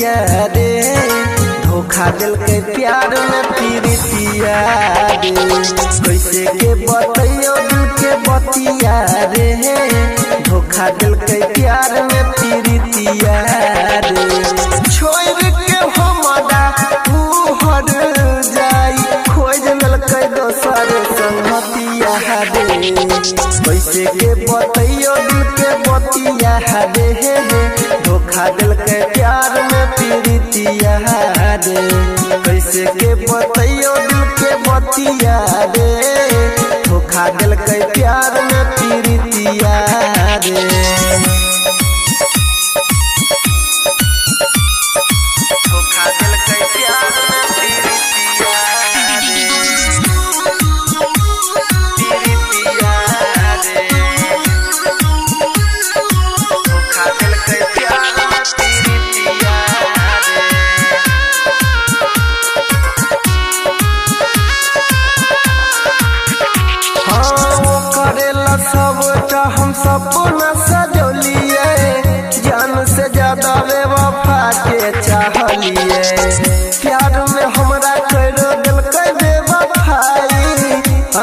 बतिया रे, धोखा दिल के प्यार में पीरितिया रे। कैसे के बतैयो दिल के बतिया रे, धोखा दिल के प्यार में पीरितिया रे। छोड़ के हमरा तू हर जाई, खोज ललकै दोसर संगतिया रे। कैसे के बतैयो दिल के बतिया रे, धोखा दिल के प्यार में पीरितिया रे। कैसे के बतैयो दिल के बतिया रे, धोखा दिल के प्यार में पीरितिया रे। धोखा दिल के प्यार में पीरितिया रे, पीरितिया रे। धोखा दिल के प्यार में पीरितिया रे। हाँ वो करेला सबटा हम सपना सजोलिए, जान से ज्यादा बेवफा के चाहलिए। प्यार में हमरा कर दिलकै बेवफाई,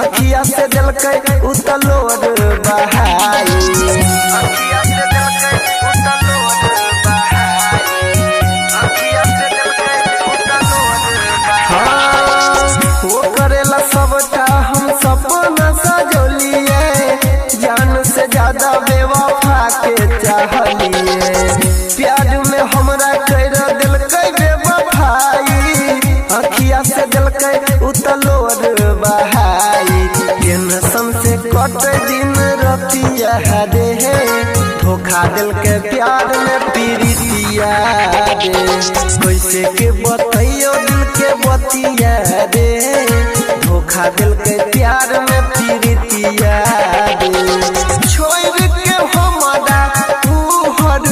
अखिया से दिलकै उतलोर बहाई, अखिया से दिलकै उतलोर बहाई, अखिया से दिलकै उतलोर बहाई। वो करेला सबटा हम सपना सजोलिए, जान से ज्यादा बेवफा के चाहलिए। प्यार में हमरा कर दिलकै बेवफाई, अखिया से दिलकै उतलोर बहाई। टेंशन से कट दिन रतिया रे, धोखा दिल के प्यार में पीरितिया रे। कैसे के बतैयो दिल के बतिया रे, धोखा दिल के प्यार में पीरितिया रे। छोड़ के हमरा तू हर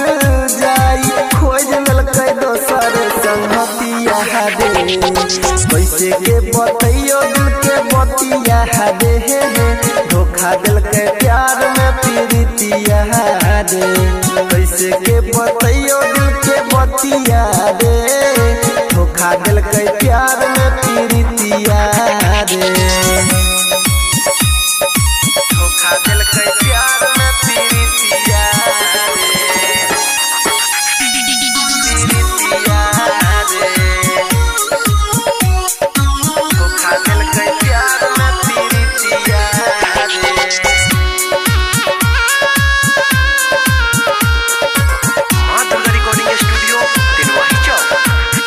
जाई, खोज ललकै दोसर संगतिया रे। कैसे के बतैयो दिल के बतिया रे, धोखा दिल के प्यार में पीरितिया रे। कैसे के बतैयो दिल के बतिया रे, धोखा दिल के प्यार में पीरितिया रे। धोखा दिल के प्यार में पीरितिया रे, पीरितिया रे। धोखा दिल के प्यार में पीरितिया रे। मातंगा रिकॉर्डिंग स्टूडियो तिलवाही चौक।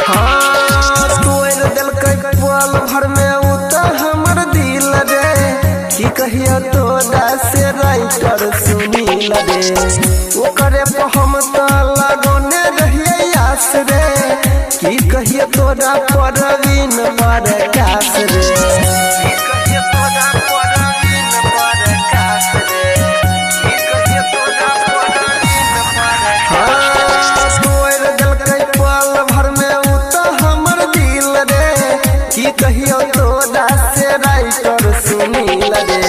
हाँ तोड़ दिलकै पल भर में उतर हमर दिल रे, की कहियो तोरा से राइटर सुनील रे। ओकरे पे हम तो लगौने रहिए आस रे, की कहियो तोरा परवीन प्रकाश रे, की कहियो तोरा परवीन प्रकाश रे, की कहियो तोरा परवीन प्रकाश। हाँ तोड़ दिलकै पल भर में उतर हमर दिल रे, की कहियो तोरा से राइटर सुनील रे।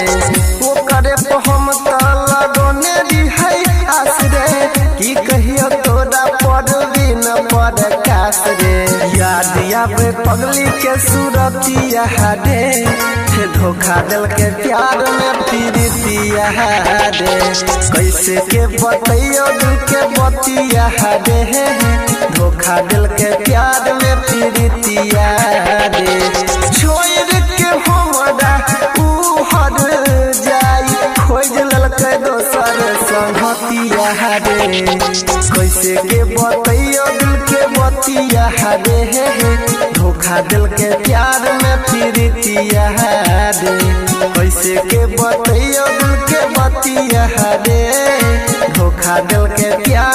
ओकरे पे हम तो लगौने रहिए आस रे, की कहियो तोरा परवीन प्रकाश रे। याद आवे पगली के सूरतिया रे, धोखा दिल के प्यार में पीरितिया रे। कैसे के बतैयो दिल के बतिया रे, धोखा दिल के प्यार में पीरितिया रे। छोड़ के हमरा ऊ हर जाई, खोज ललकै दोसर संगतिया रे। कैसे के बतैयो दिल के बतिया रे, धोखा दिल के प्यार में पीरितिया रे। कैसे के बतैयो दिल के बतिया रे, धोखा दिल के प्यार